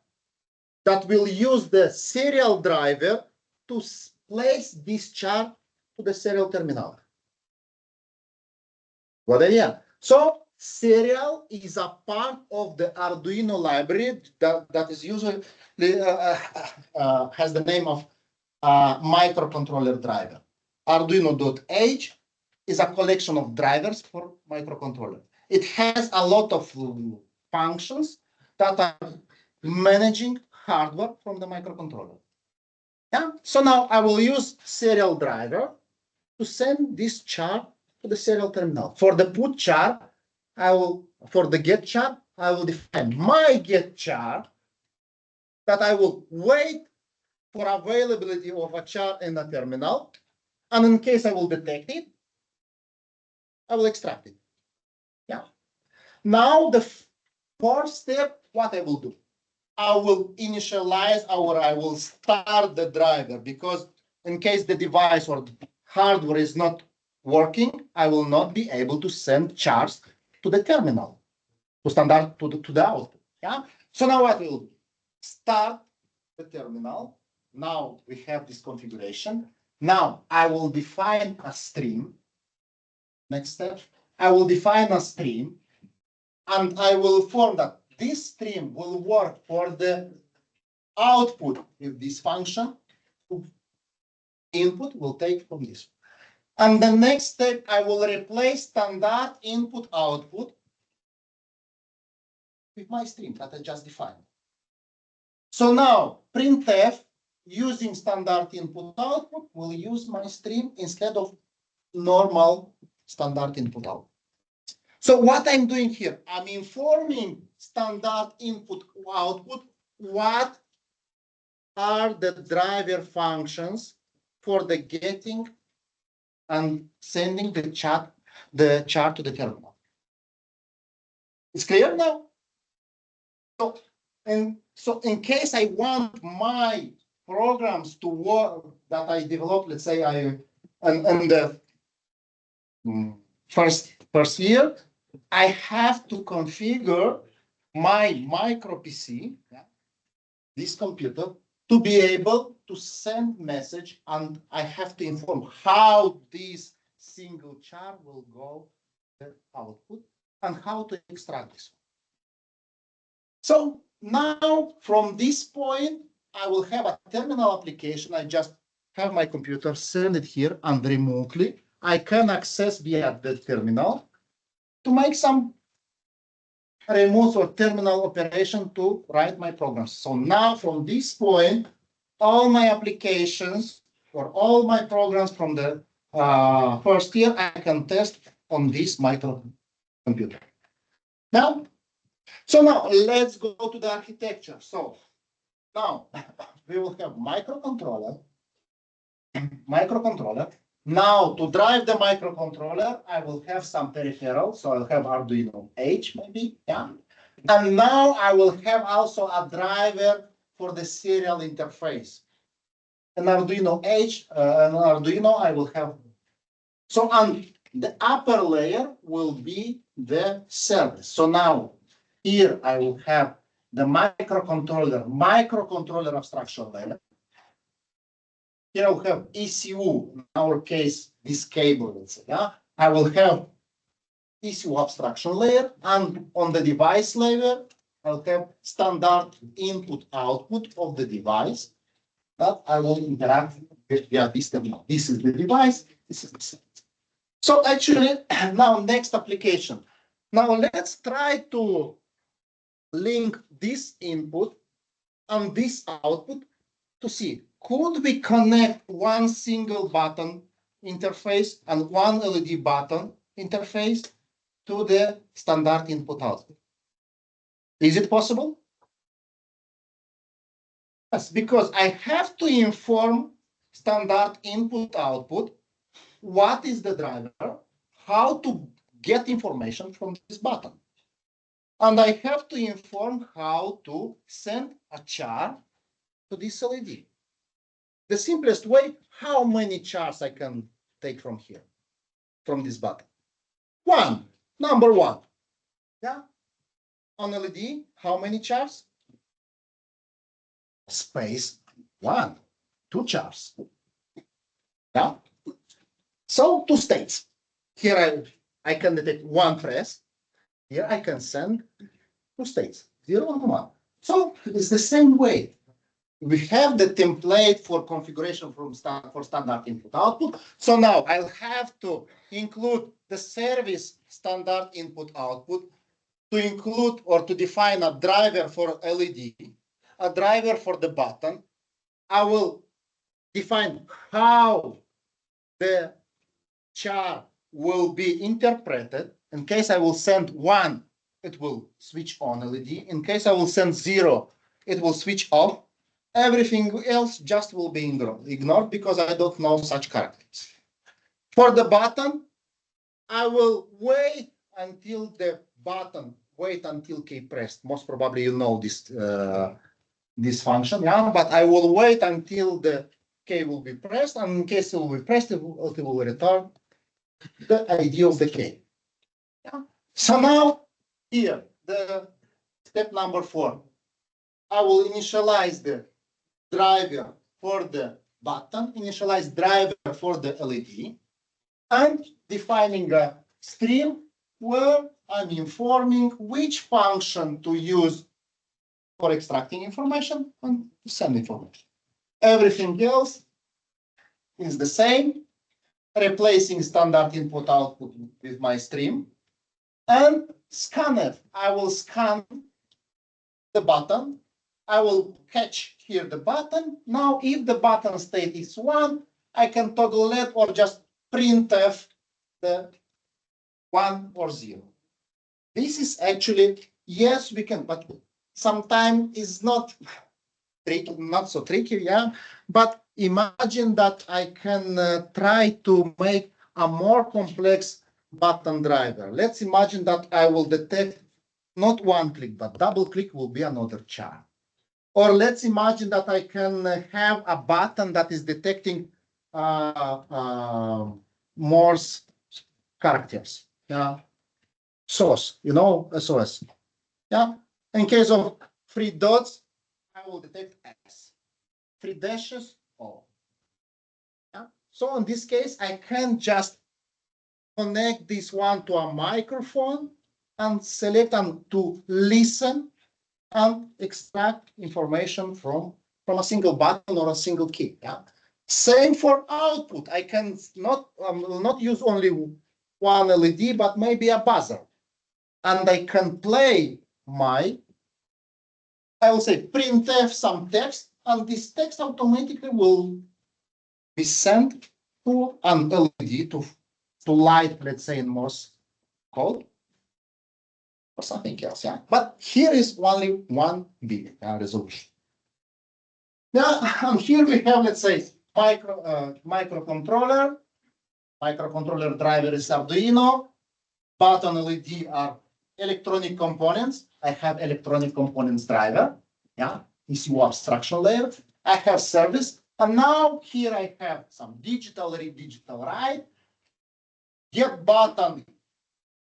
that will use the serial driver to place this char to the serial terminal. Good idea. So serial is a part of the Arduino library that is usually has the name of microcontroller driver. Arduino.h is a collection of drivers for microcontroller. It has a lot of functions that are managing hardware from the microcontroller. Yeah. So now I will use serial driver to send this char to the serial terminal. For the put char, for the get char, I will define my get char that I will wait for availability of a char in the terminal. And in case I will detect it, I will extract it. Yeah. Now the first step, what I will do, I will initialize or I will start the driver, because in case the device or the hardware is not working, I will not be able to send chars to the terminal, to the output. Yeah. So now what we'll do? Start the terminal. Now we have this configuration. Now I will define a stream. Next step, I will define a stream, and I will inform that this stream will work for the output with this function. Input will take from this. And the next step, I will replace standard input output with my stream that I just defined. So now printf using standard input output will use my stream instead of normal standard input output. So what I'm doing here, I'm informing standard input output what are the driver functions for the getting and sending the chart to the terminal. It's clear now? So in case I want my programs to work that I developed, let's say in the first year, I have to configure my micro PC, this computer, to be able to send message, and I have to inform how this single char will go to the output and how to extract this. So now from this point, I will have a terminal application. I just have my computer, send it here, and remotely I can access via the terminal to make some remote or terminal operation to write my programs. So now from this point, all my applications or all my programs from the first year, I can test on this microcomputer. Now, let's go to the architecture. So now we will have microcontroller. Now to drive the microcontroller, I will have some peripherals. So I'll have Arduino H maybe, yeah. And now I will have also a driver for the serial interface. An Arduino H, an Arduino I will have. So on the upper layer will be the service. So now here I will have the microcontroller abstraction layer. Here I will have ECU, in our case, this cable, let's say, yeah. I will have ECU abstraction layer, and on the device layer, I'll have standard input output of the device that I will interact with via this terminal. This is the device, this is the service. So actually, now next application. Now let's try to link this input and this output to see, could we connect one single button interface and one LED button interface to the standard input output? Is it possible? Yes, because I have to inform standard input output what is the driver, how to get information from this button. And I have to inform how to send a char to this LED. The simplest way, how many chars I can take from here, from this button? Number one. Yeah. On LED, how many chars? Space 1, 2 chars. Yeah. So 2 states. Here I can detect one press. Here I can send two states, 0 and 1. So it's the same way. We have the template for configuration for standard input output. So now I'll have to include the service standard input output to include or to define a driver for LED, a driver for the button. I will define how the chart will be interpreted. In case I will send 1, it will switch on LED. In case I will send 0, it will switch off. Everything else just will be ignored because I don't know such characters. For the button, I will wait until the button, wait until key pressed. Most probably you know this function, yeah, but I will wait until the key will be pressed, and in case it will be pressed, it will return the ID of the key. Yeah. So now here, the step number 4, I will initialize the driver for the button, initialize driver for the LED, and defining a stream where I'm informing which function to use for extracting information and send information. Everything else is the same, replacing standard input output with my stream. And scanf, I will scan the button. I will catch here the button. Now, if the button state is 1, I can toggle it or just printf the 1 or 0. This is actually, yes, we can, but sometimes it's not tricky, not so tricky, yeah. But imagine that I can try to make a more complex button driver. Let's imagine that I will detect not 1 click, but double click will be another chart. Or let's imagine that I can have a button that is detecting Morse characters. Yeah. SOS, you know, SOS. Yeah. In case of 3 dots, I will detect S. 3 dashes, O. Yeah. So in this case, I can just connect this one to a microphone and select and to listen and extract information from a single button or a single key. Yeah. Same for output. I can will not use only one LED, but maybe a buzzer. And I can play I will say printf some text, and this text automatically will be sent to an LED to light, let's say in Morse code or something else. Yeah. But here is only 1 bit resolution. Now, and here we have, let's say, microcontroller. Microcontroller driver is Arduino. Button LED are electronic components. I have electronic components driver. Yeah, ECU abstraction layer. I have service. And now here I have some digital read, digital write. Get button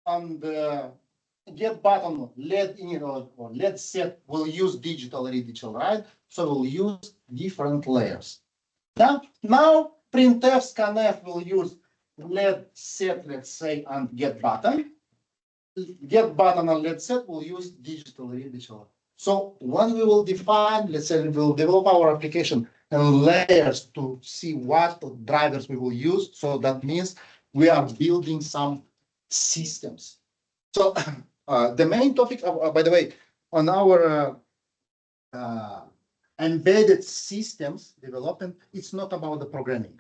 and get button LED in or LED set will use digital read, digital write. So we'll use different layers. Yeah. Now printf scanf will use LED set, let's say, and get button. Get button and LED set will use digital read, digital write. So when we will define, let's say we will develop our application and layers to see what drivers we will use. So that means we are building some systems. So the main topic, by the way, on our embedded systems development, it's not about the programming.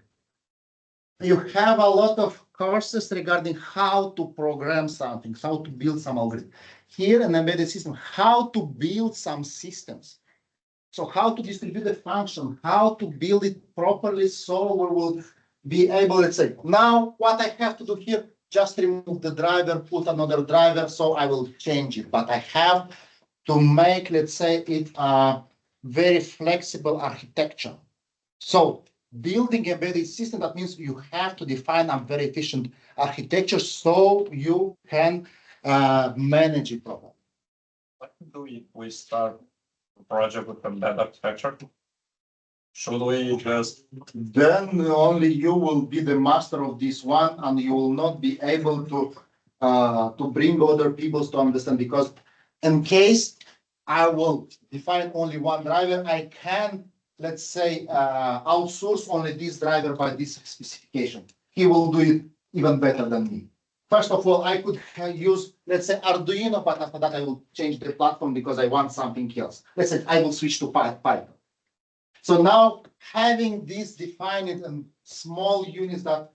You have a lot of courses regarding how to program something, how to build some algorithm. Here in embedded system, how to build some systems. So how to distribute the function, how to build it properly so we will be able, let's say, now what I have to do here, just remove the driver, put another driver, so I will change it. But I have to make, let's say, it a very flexible architecture. So building a embedded system, that means you have to define a very efficient architecture so you can manage it properly. What do we start a project with embedded architecture? Should we just Then only you will be the master of this one, and you will not be able to to bring other people to understand, because in case I will define only one driver, I can, let's say, outsource only this driver by this specification. He will do it even better than me. First of all, I could use, let's say, Arduino, but after that I will change the platform because I want something else. Let's say I will switch to Python. So now having this defined in small units that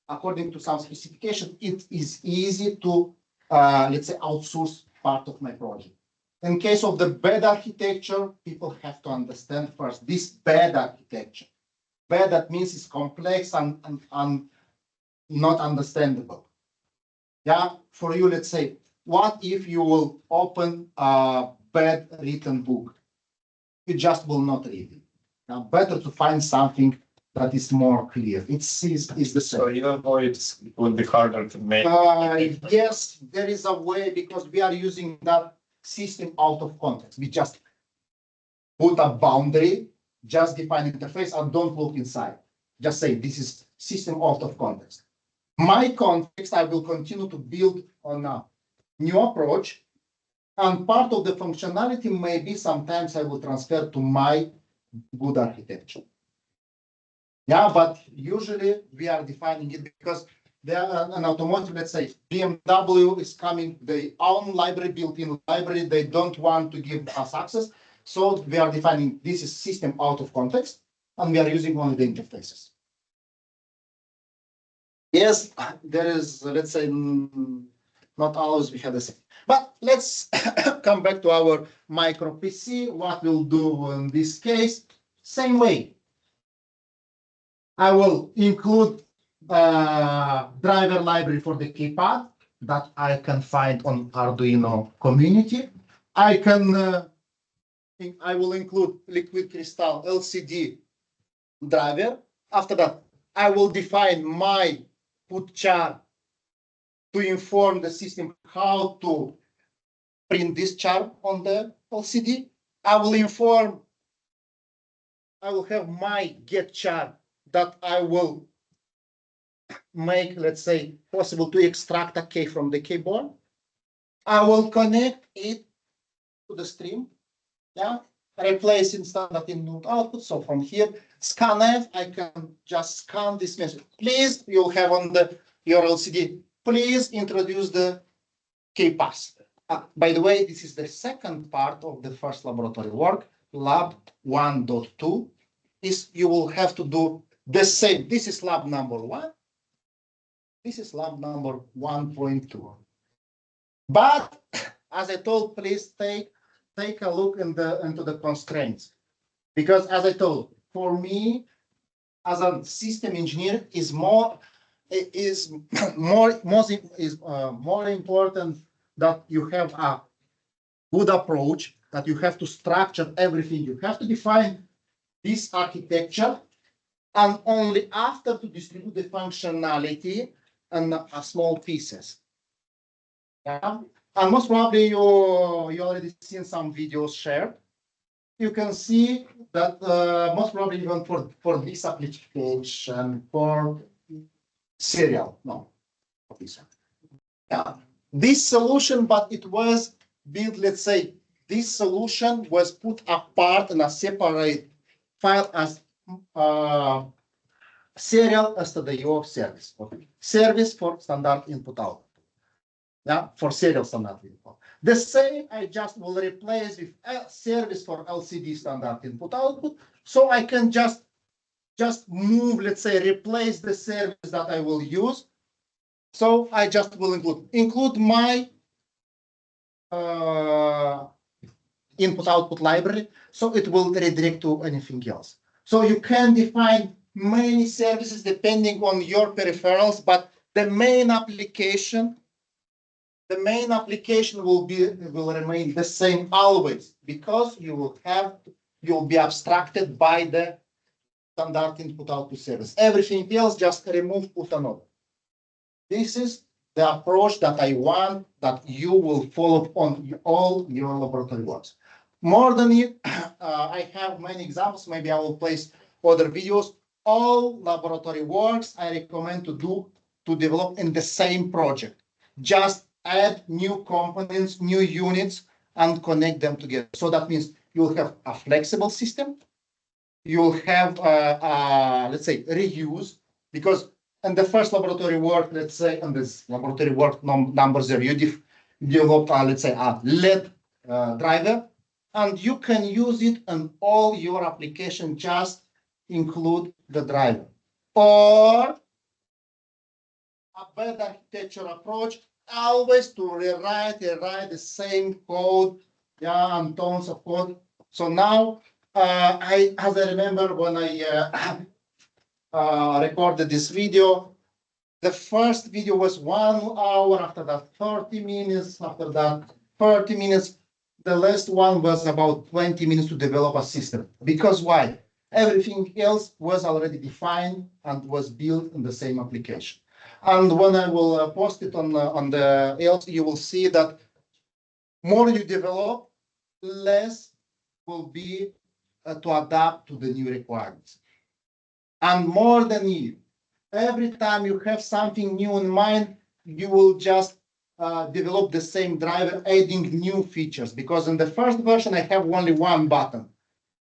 according to some specification, it is easy to, let's say, outsource part of my project. In case of the bed architecture, people have to understand first this bed architecture. Bed, that means it's complex and not understandable. Yeah, for you, let's say, what if you will open a bed written book? You just will not read it. Now, better to find something that is more clear. Is the So same. even though it would be harder to make, Yes, there is a way because we are using that system out of context. We just put a boundary, just define interface and don't look inside. Just say this is system out of context. My context, I will continue to build on a new approach. And part of the functionality, maybe sometimes I will transfer to my good architecture. Yeah, but usually we are defining it because they are an automotive, let's say BMW is coming, their own library, built-in library, they don't want to give us access. So we are defining this is system out of context, and we are using only the interfaces. Yes, there is, let's say, not always we have the same. But let's come back to our micro PC. What we'll do in this case, same way. I will include driver library for the keypad that I can find on Arduino community. I will include liquid crystal LCD driver. After that, I will define my put char to inform the system how to print this char on the LCD. I will have my get char that I will make, let's say, possible to extract a key from the keyboard. I will connect it to the stream. Yeah, replacing standard input output. So from here, scanf, I can just scan this message. Please, you'll have on your LCD, please introduce the key pass. By the way, this is the second part of the first laboratory work. Lab 1.2 is you will have to do the same. This is lab number 1. This is lab number 1.2. But as I told, please take a look into the constraints, because as I told, for me as a system engineer is more important that you have a good approach, that you have to structure everything. You have to define this architecture, and only after to distribute the functionality and small pieces. Yeah. And most probably you already seen some videos shared. You can see that most probably even for this application, for serial, no, for this one. Yeah, this solution, but it was built, let's say, this solution was put apart in a separate file as serial STDIO service. Okay. Service for standard input output. Yeah, for serial standard input. The same I just will replace with a service for LCD standard input output. So I can just move, let's say, replace the service that I will use. So I just will include my input output library. So it will redirect to anything else. So you can define many services depending on your peripherals, but the main application will remain the same always, because you'll be abstracted by the standard input output service. Everything else just remove, put another. This is the approach that I want that you will follow on all your laboratory works. More than it, I have many examples. Maybe I will place other videos. All laboratory works I recommend to develop in the same project. just add new components, new units, and connect them together. So that means you'll have a flexible system. You'll have, let's say, reuse, because in the first laboratory work, let's say, on this laboratory work numbers there, you develop, let's say, a LED driver, and you can use it in all your application, just include the driver. Or a better architecture approach, always to rewrite the same code, yeah, and tons of code. So now, as I remember when I recorded this video, the first video was 1 hour, after that 30 minutes, after that 30 minutes. The last one was about 20 minutes to develop a system. Because why? Everything else was already defined and was built in the same application. And when I will post it on the else, you will see that more you develop, less will be to adapt to the new requirements. And more than you, every time you have something new in mind, you will just develop the same driver, adding new features. Because in the first version, I have only one button.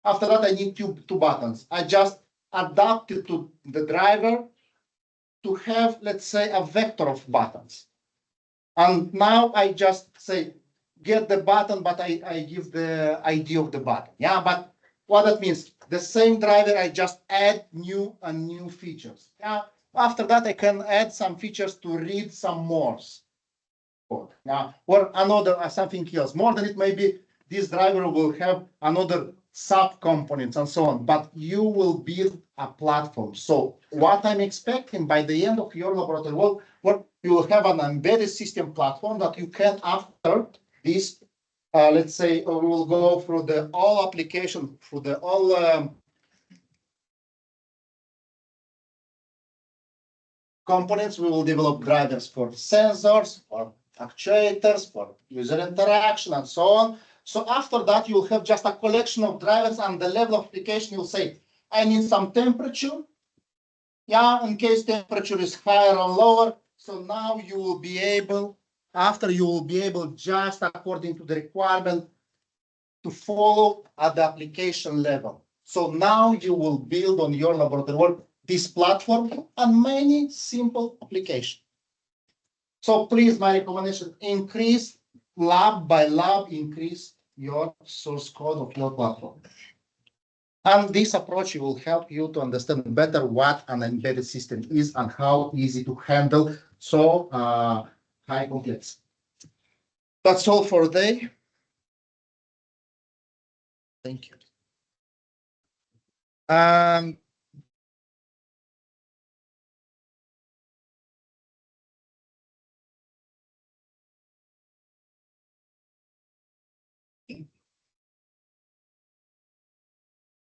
After that, I need two buttons. I just adapted to the driver to have, let's say, a vector of buttons. And now I just say, get the button, but I give the ID of the button. Yeah, but what that means, the same driver, I just add new features. Yeah, after that, I can add some features to read some more code. Yeah, or another something else. More than it may be, this driver will have another sub-components and so on, but you will build a platform. So what I'm expecting by the end of your laboratory work, you will have an embedded system platform that you can, after this, let's say, we will go through the all application, through the all components. We will develop drivers for sensors, for actuators, for user interaction, and so on. So after that, you'll have just a collection of drivers, and the level of application, you'll say, I need some temperature. Yeah, in case temperature is higher or lower. So now you will be able, after you will be able, just according to the requirement, to follow at the application level. So now you will build on your laboratory work this platform and many simple applications. So please, my recommendation, increase lab by lab, increase your source code of your platform. And this approach will help you to understand better what an embedded system is and how easy to handle so high complex. That's all for today. Thank you.